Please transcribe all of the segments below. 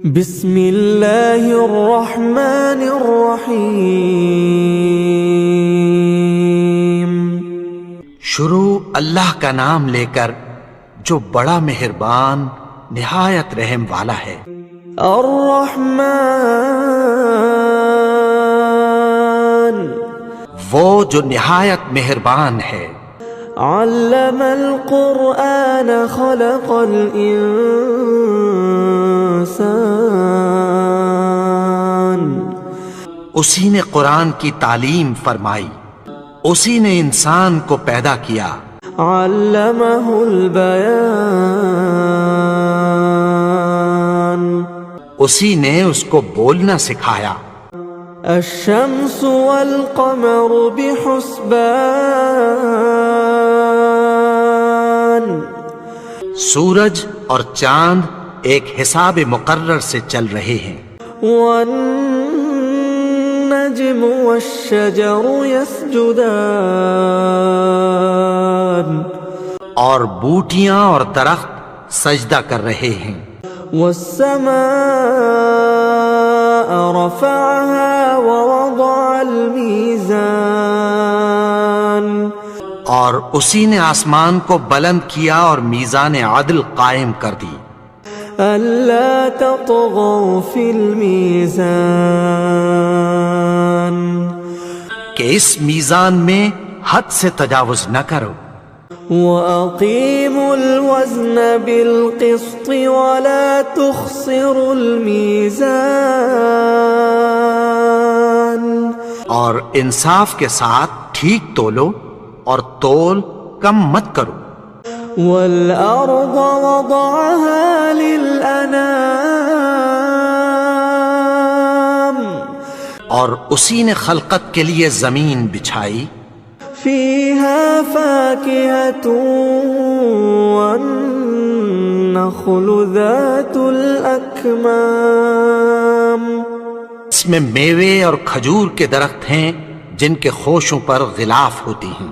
بسم اللہ الرحمن الرحیم۔ شروع اللہ کا نام لے کر جو بڑا مہربان نہایت رحم والا ہے۔ الرحمن، وہ جو نہایت مہربان ہے۔ علم القرآن خلق الانسان، اسی نے قرآن کی تعلیم فرمائی، اسی نے انسان کو پیدا کیا۔ علمہ البیان، اسی نے اس کو بولنا سکھایا۔ الشمس والقمر بحسبان، سورج اور چاند ایک حساب مقرر سے چل رہے ہیں۔ والنجم والشجر يسجدان، اور بوٹیاں اور درخت سجدہ کر رہے ہیں۔ والسماء رفعها ووضع الميزان، اور اسی نے آسمان کو بلند کیا اور میزان عدل قائم کر دی۔ ألا تطغوا في الميزان، کہ اس میزان میں حد سے تجاوز نہ کرو۔ وأقيموا الوزن بالقسط ولا تخسروا الميزان، اور انصاف کے ساتھ ٹھیک تولو اور تول کم مت کرو۔ والأرض وضعها للأنام، اور اسی نے خلقت کے لیے زمین بچھائی۔ فيها فاكهة والنخل ذات الأكمام، اس میں میوے اور کھجور کے درخت ہیں جن کے خوشوں پر غلاف ہوتی ہیں۔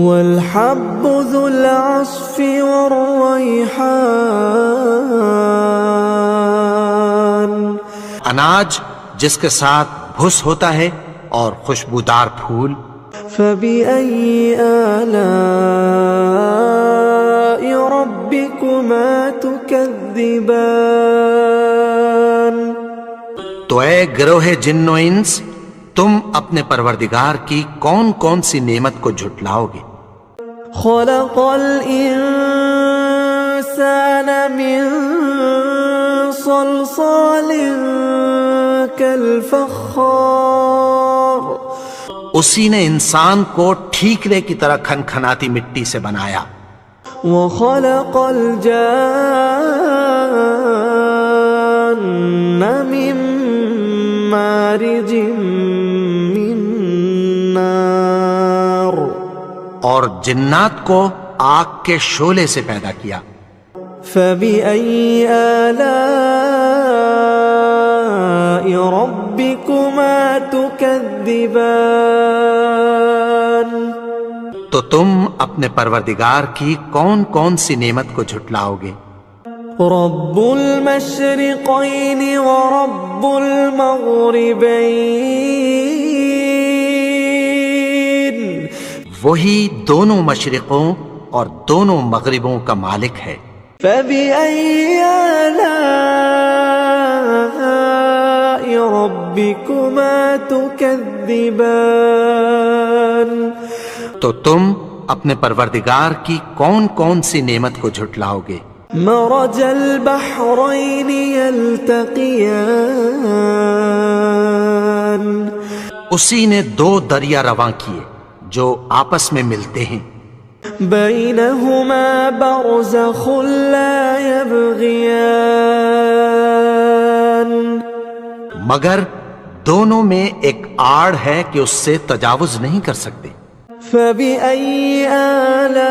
والحب ذو العصف والريحان، اناج جس کے ساتھ بھس ہوتا ہے اور خوشبودار پھول۔ فبأي آلاء ربكما تكذبان، تو اے گروہ جن و انس، تم اپنے پروردگار کی کون کون سی نعمت کو جھٹلاؤ گے؟ خلق الإنسان من صلصال كالفخار، اسی نے انسان کو ٹھیکرے کی طرح کھنکھناتی مٹی سے بنایا۔ وخلق الجان من مارج من نار، اور جنات کو آگ کے شعلے سے پیدا کیا۔ فبأي آلاء ربكما تكذبان، تو تم اپنے پروردگار کی کون کون سی نعمت کو جھٹلاؤ گے؟ رب المشرقين ورب المغربين، وہی دونوں مشرقوں اور دونوں مغربوں کا مالک ہے۔ فبأي آلاء ربكما تكذبان، تو تم اپنے پروردگار کی کون کون سی نعمت کو جھٹلاؤ گے؟ مرج البحرين يلتقيان، اسی نے دو دریا رواں کیے جو آپس میں ملتے ہیں۔ بينهما برزخ لا يبغيان، مگر دونوں میں ایک آڑ ہے کہ اس سے تجاوز نہیں کر سکتے۔ فبأي آلاء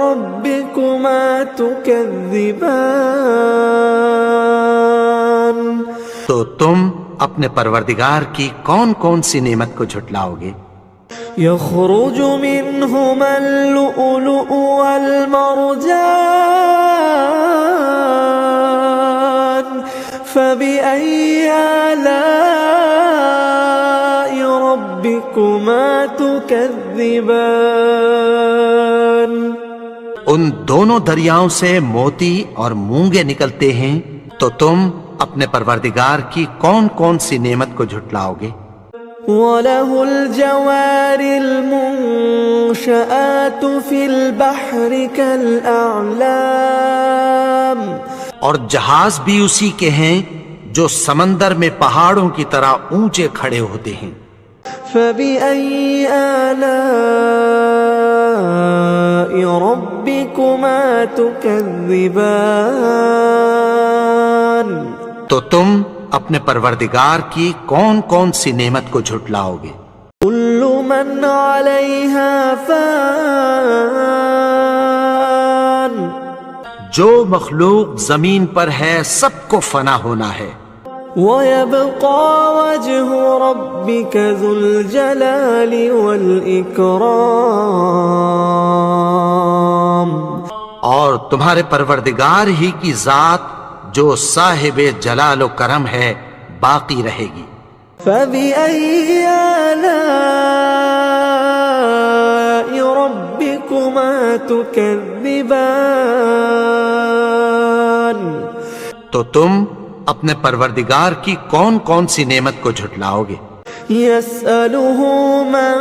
ربكما تكذبان، تو تم اپنے پروردگار کی کون کون سی نعمت کو جھٹلاؤ گے؟ يخرج منهما اللؤلؤ والمرجان، فبأي آلاء ربكما تكذبان ان دونوں دریاؤں سے موتی اور مونگے نکلتے ہیں، تو تم اپنے پروردگار کی کون کون سی نعمت کو جھٹلاؤ گے؟ وَلَهُ الْجَوَارِ الْمُنشَآتُ فِي الْبَحْرِ كَالْأَعْلَامِ، اور جہاز بھی اسی کے ہیں جو سمندر میں پہاڑوں کی طرح اونچے کھڑے ہوتے ہیں۔ فَبِأَيِّ آلَاءِ رَبِّكُمَا تُكَذِّبَانِ، تو تم اپنے پروردگار کی کون کون سی نعمت کو جھٹلاؤ گے؟ كُلُّ مَنْ عَلَيْهَا فان، جو مخلوق زمین پر ہے سب کو فنا ہونا ہے، وَيَبْقَى وَجْهُ رَبِّكَ ذُو الْجَلَالِ وَالْإِكْرَامِ، اور تمہارے پروردگار ہی کی ذات جو صاحب جلال و کرم ہے باقی رہے گی۔ فَبِأَيِّ آلَاءِ رَبِّكُمَا تُكَذِّبَانِ، تو تم اپنے پروردگار کی کون کون سی نعمت کو جھٹلاؤ گے؟ يَسْأَلُهُ مَن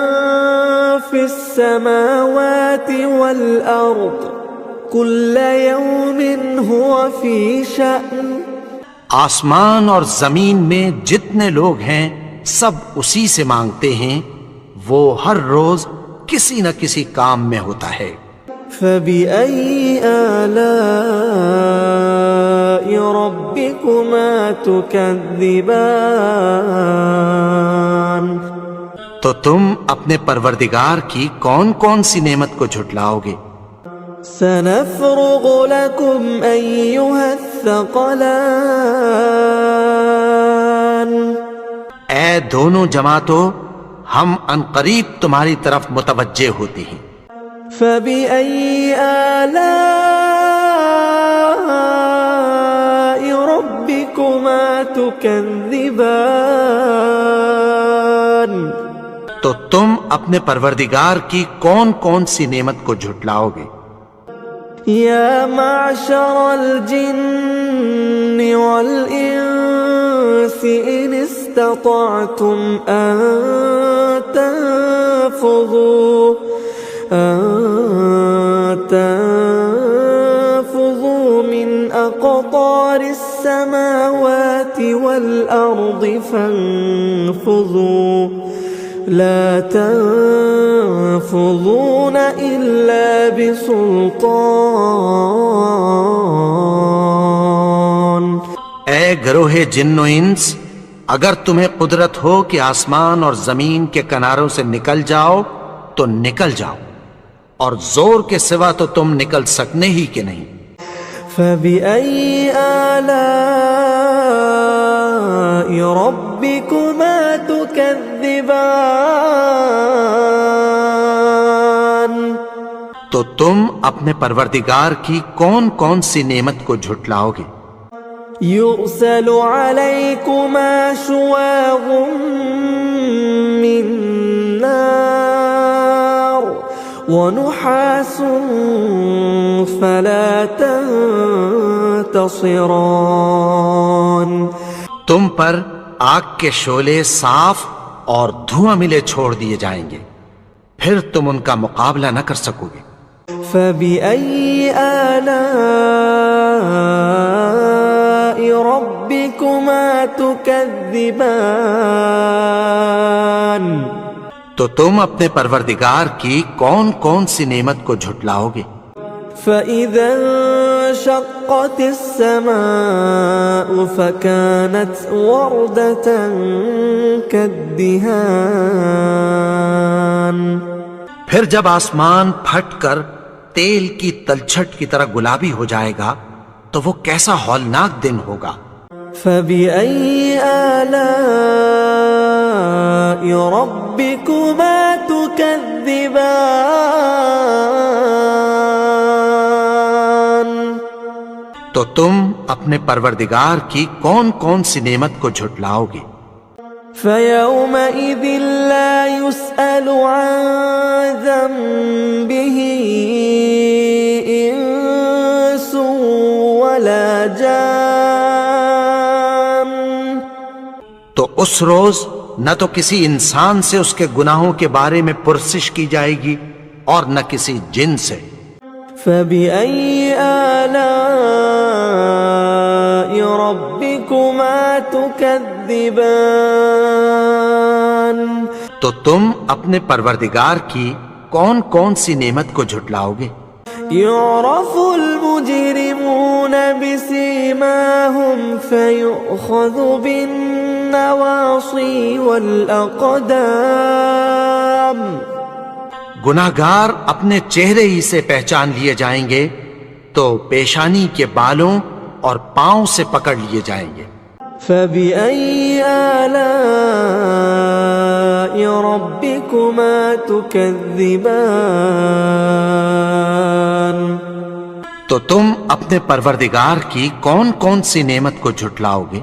فِي السَّمَاوَاتِ وَالْأَرْضِ كُلَّ يَوْمٍ هُوَ فِي شَأْنٍ، آسمان اور زمین میں جتنے لوگ ہیں سب اسی سے مانگتے ہیں، وہ ہر روز کسی نہ کسی کام میں ہوتا ہے۔ فَبِأَيِّ آلَاءِ رَبِّكُمَا تُكَذِّبَانِ، تو تم اپنے پروردگار کی کون کون سی نعمت کو جھٹلاؤ گے؟ سَنَفْرُغُ لَكُمْ أَيُّهَ الثَّقَلَانِ، اے دونوں جماعتوں، ہم عنقریب تمہاری طرف متوجہ ہوتے ہیں۔ فَبِأَيِّ آلَاءِ رَبِّكُمَا تُكَذِّبَانِ، تو تم اپنے پروردگار کی کون کون سی نعمت کو جھٹلاؤ گے؟ يا معشر الجن والإنس إن استطعتم أن تنفذوا من أقطار السماوات والأرض فانفذوا لا تنفذون إلا بسلطان۔ اے گروہ جن و انس، اگر تمہیں قدرت ہو کہ آسمان اور زمین کے کناروں سے نکل جاؤ تو نکل جاؤ، اور زور کے سوا تو تم نکل سکنے ہی کہ نہیں۔ فَبِأَيِّ آلَاءِ رَبِّكُمَا تُكَذِّبَانِ، تو تم اپنے پروردگار کی کون کون سی نعمت کو جھٹلاؤ گے؟ يُرْسَلُ عَلَيْكُمَا شُوَاظٌ مِّن نَّارٍ وَنُحَاسٌ فَلَا تَنتَصِرَانِ، تم پر آگ کے شعلے صاف اور دھواں ملے چھوڑ دیے جائیں گے، پھر تم ان کا مقابلہ نہ کر سکو گے۔ فَبِأَيِّ آلَاءِ رَبِّكُمَا تُكَذِّبَانِ، تو تم اپنے پروردگار کی کون کون سی نعمت کو جھٹلاؤ گے؟ فَإِذَا انشَقَّتِ السَّمَاءُ فَكَانَتْ وَرْدَةً كَالدِّهَانِ، پھر جب آسمان پھٹ کر تیل کی تلچھٹ کی طرح گلابی ہو جائے گا تو وہ کیسا ہولناک دن ہوگا۔ فَبِأَيِّ آلَاءِ رَبِّكُمَا تُكَذِّبَانِ، تو تم اپنے پروردگار کی کون کون سی نعمت کو جھٹلاؤ گے؟ فَيَوْمَئِذٍ لَا يُسْأَلُ عَنْ ذَنبِهِ إِنسٌ وَلَا جَانٌ۔ تو اس روز نہ تو کسی انسان سے اس کے گناہوں کے بارے میں پرسش کی جائے گی اور نہ کسی جن سے۔ فَبِأَيِّ آلَاءِ رَبِّكُمَا تُكَذِّبَانِ؟ تو تم اپنے پروردگار کی کون کون سی نعمت کو جھٹلاؤ گے؟ يُعْرَفُ الْمُجْرِمُونَ بِسِيمَاهُمْ فَيُؤْخَذُ بِالنَّوَاصِي وَالْأَقْدَامِ۔ گناہگار اپنے چہرے ہی سے پہچان لیے جائیں گے تو پیشانی کے بالوں اور پاؤں سے پکڑ لیے جائیں گے۔ فَبِأَيِّ آلَاءِ رَبِّكُمَا تُكَذِّبَانِ؟ تو تم اپنے پروردگار کی کون کون سی نعمت کو جھٹلاؤ گے؟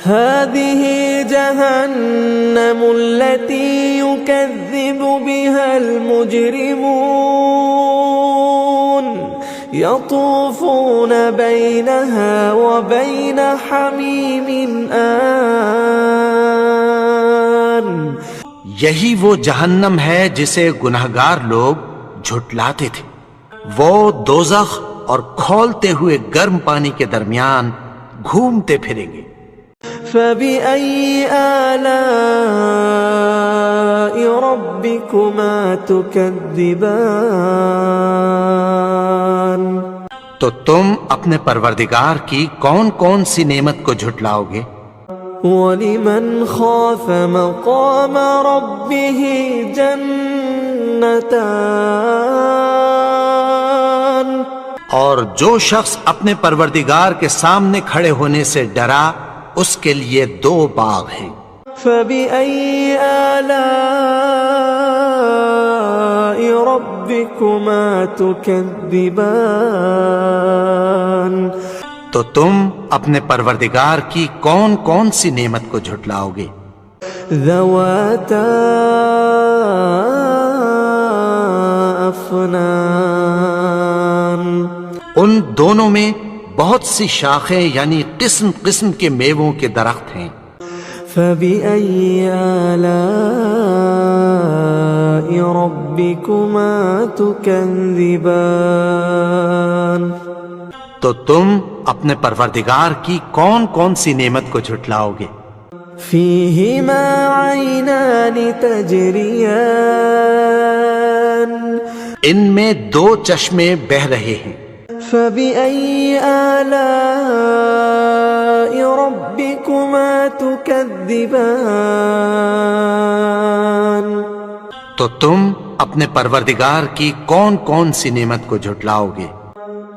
هذه جهنم التي يكذب بها المجرمون يطوفون بينها وبين حميم آن۔ یہی وہ جہنم ہے جسے گناہگار لوگ جھٹلاتے تھے، وہ دوزخ اور کھولتے ہوئے گرم پانی کے درمیان گھومتے پھریں گے۔ فَبِأَيِّ آلَاءِ رَبِّكُمَا تُكَذِّبَانِ؟ تو تم اپنے پروردگار کی کون کون سی نعمت کو جھٹلاؤ گے؟ وَلِمَنْ خَافَ مَقَامَ رَبِّهِ جَنَّتَانِ۔ اور جو شخص اپنے پروردگار کے سامنے کھڑے ہونے سے ڈرا اس کے لیے دو باغ ہیں۔ فَبِأَيِّ آلَاءِ رَبِّكُمَا تُكَذِّبَانِ؟ تو تم اپنے پروردگار کی کون کون سی نعمت کو جھٹلاؤ گے؟ ذَوَاتَا أَفْنَانٍ۔ ان دونوں میں بہت سی شاخیں یعنی قسم قسم کے میووں کے درخت ہیں۔ فَبِأَيِّ آلَاءِ رَبِّكُمَا تُكَذِّبَانِ؟ تو تم اپنے پروردگار کی کون کون سی نعمت کو جھٹلاؤ گے؟ فِيهِمَا عَيْنَانِ تَجْرِيَانِ۔ ان میں دو چشمے بہہ رہے ہیں۔ فَبِأَيِّ آلَاءِ رَبِّكُمَا تُكَذِّبَانِ؟ تو تم اپنے پروردگار کی کون کون سی نعمت کو جھٹلاؤ گے؟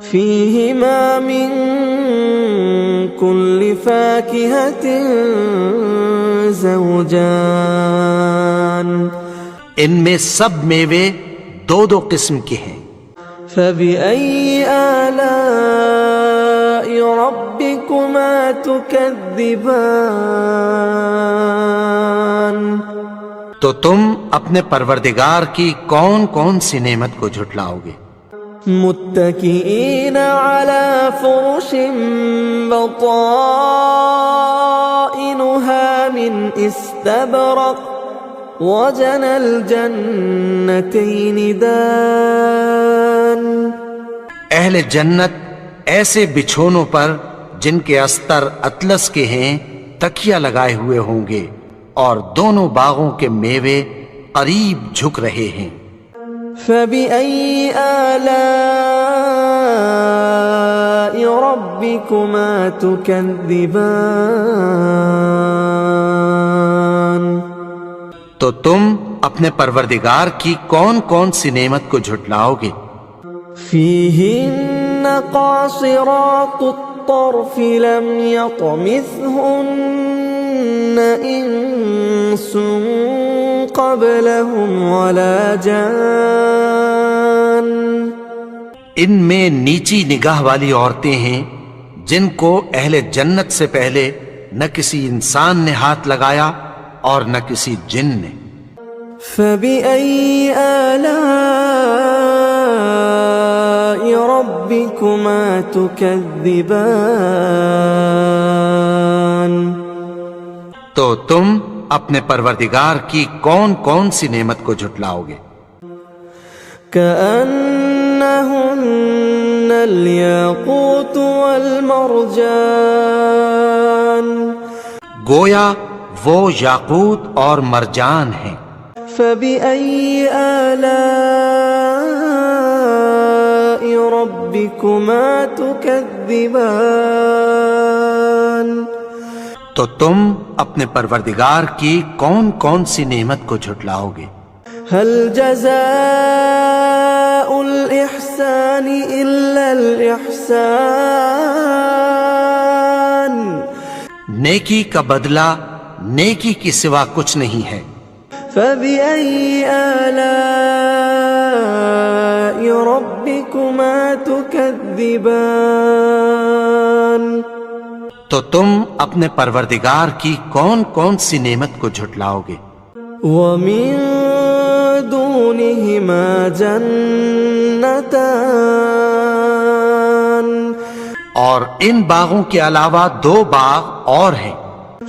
فِيهِمَا مِن كُلِّ فَاكِهَةٍ زَوْجَانِ۔ ان میں سب میوے دو دو قسم کے ہیں۔ فَبِأَيِّ آلَاءِ رَبِّكُمَا تُكَذِّبَانِ؟ تو تم اپنے پروردگار کی کون کون سی نعمت کو جھٹلاؤ گے؟ متكئين على فرش بطائنها من استبرق وجنى الجنتين دان۔ اہل جنت ایسے بچھونوں پر جن کے استر اطلس کے ہیں تکیہ لگائے ہوئے ہوں گے اور دونوں باغوں کے میوے قریب جھک رہے ہیں۔ فَبِأَيِّ آلَاءِ رَبِّكُمَا تُكَذِّبَانِ؟ تو تم اپنے پروردگار کی کون کون سی نعمت کو جھٹلاؤ گے؟ فِيهِنَّ قَاصِرَاتُ الطَّرْفِ لَمْ يَطْمِثْهُنَّ إِنسٌ قَبْلَهُمْ وَلَا جَانٌّ۔ ان میں نیچی نگاہ والی عورتیں ہیں جن کو اہل جنت سے پہلے نہ کسی انسان نے ہاتھ لگایا اور نہ کسی جن نے۔ فبأي آلاء ربكما تكذبان؟ تو تم اپنے پروردگار کی کون کون سی نعمت کو جھٹلاؤ گے؟ كأنهن الياقوت والمرجان، گویا وہ یاقوت اور مرجان ہیں۔ فبأي آلاء ربكما تكذبان؟ تو تم اپنے پروردگار کی کون کون سی نعمت کو جھٹلاؤ گے؟ هل جزاء الإحسان إلا الإحسان؟ نیکی کا بدلہ نیکی کی سوا کچھ نہیں ہے۔ فبأي آلاء ربكما تكذبان؟ تو تم اپنے پروردگار کی کون کون سی نعمت کو جھٹلاؤ گے؟ ومن دونهما جنتان، اور ان باغوں کے علاوہ دو باغ اور ہیں۔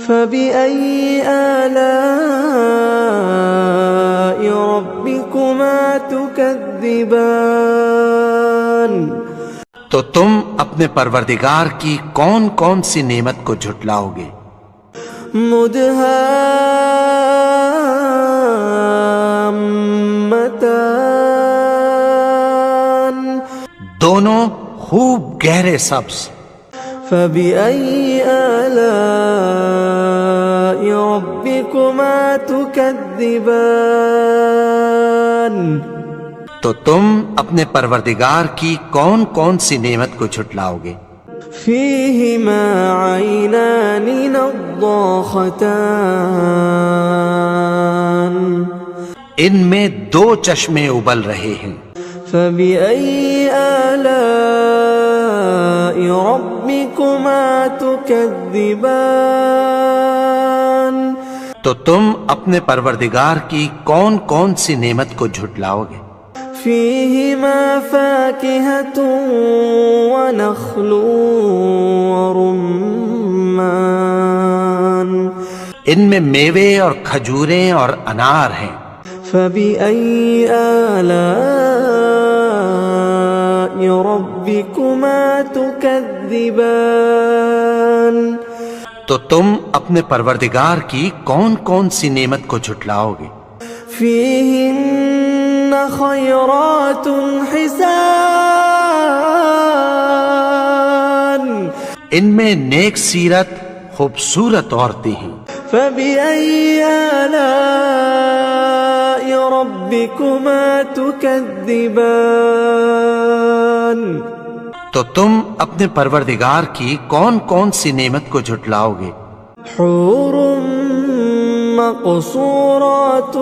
فبأي آلاء ربكما تكذبان؟ تو تم اپنے پروردگار کی کون کون سی نعمت کو جھٹلاؤ گے؟ مدهامتان، دونوں خوب گہرے سبز۔ فبأي آلاء ربكما تكذبان؟ تو تم اپنے پروردگار کی کون کون سی نعمت کو جھٹلاؤ گے؟ فيهما عينان نضاختان، ان میں دو چشمے ابل رہے ہیں۔ فبأي آلاء ربكما تكذبان؟ تو تم اپنے پروردگار کی کون کون سی نعمت کو جھٹلاؤ گے؟ فيهما فاكهة ونخل ورمان، ان میں میوے اور کھجوریں اور انار ہیں۔ فبأي آلاء ربكما تكذبان؟ تو تم اپنے پروردگار کی کون کون سی نعمت کو جھٹلاؤ گے؟ فيهن خيرات حسان، ان میں نیک سیرت خوبصورت عورتیں ہیں۔ فبأي آلاء ربكما تكذبان؟ تو تم اپنے پروردگار کی کون کون سی نعمت کو جھٹلاؤ گے؟ حور مقصورات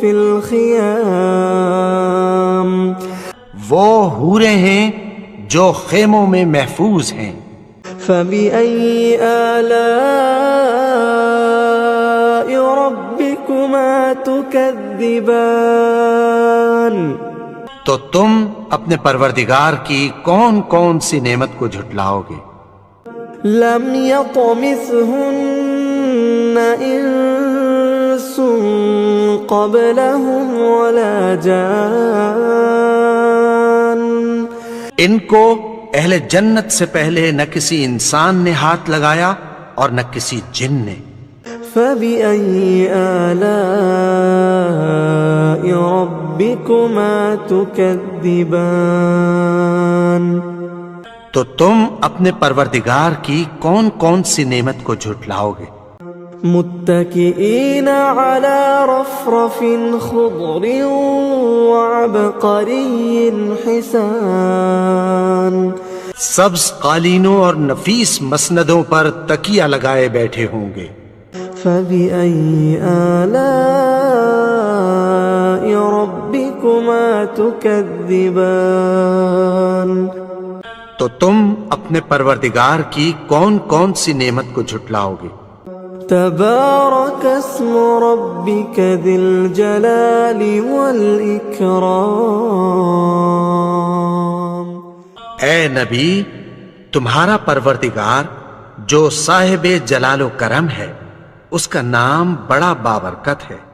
فی الخیام، وہ حوریں ہیں جو خیموں میں محفوظ ہیں۔ فبأي آلاء ربكما تكذبان؟ تو تم اپنے پروردگار کی کون کون سی نعمت کو جھٹلاؤ گے؟ لم يطمثهن انس قبلهم ولا جان، ان کو اہل جنت سے پہلے نہ کسی انسان نے ہاتھ لگایا اور نہ کسی جن نے۔ فبأي آلاء ربكما تكذبان؟ تو تم اپنے پروردگار کی کون کون سی نعمت کو جھٹلاؤ گے؟ متكئين على رفرف خضر وعبقري حسان، سبز قالینوں اور نفیس مسندوں پر تکیہ لگائے بیٹھے ہوں گے۔ فبأي آلاء ربكما تكذبان؟ تو تم اپنے پروردگار کی کون کون سی نعمت کو جھٹلاؤ گے؟ تبارك اسم ربك ذي الجلال والإكرام. اے نبی، تمہارا پروردگار جو صاحب جلال و کرم ہے، اس کا نام بڑا بابرکت ہے.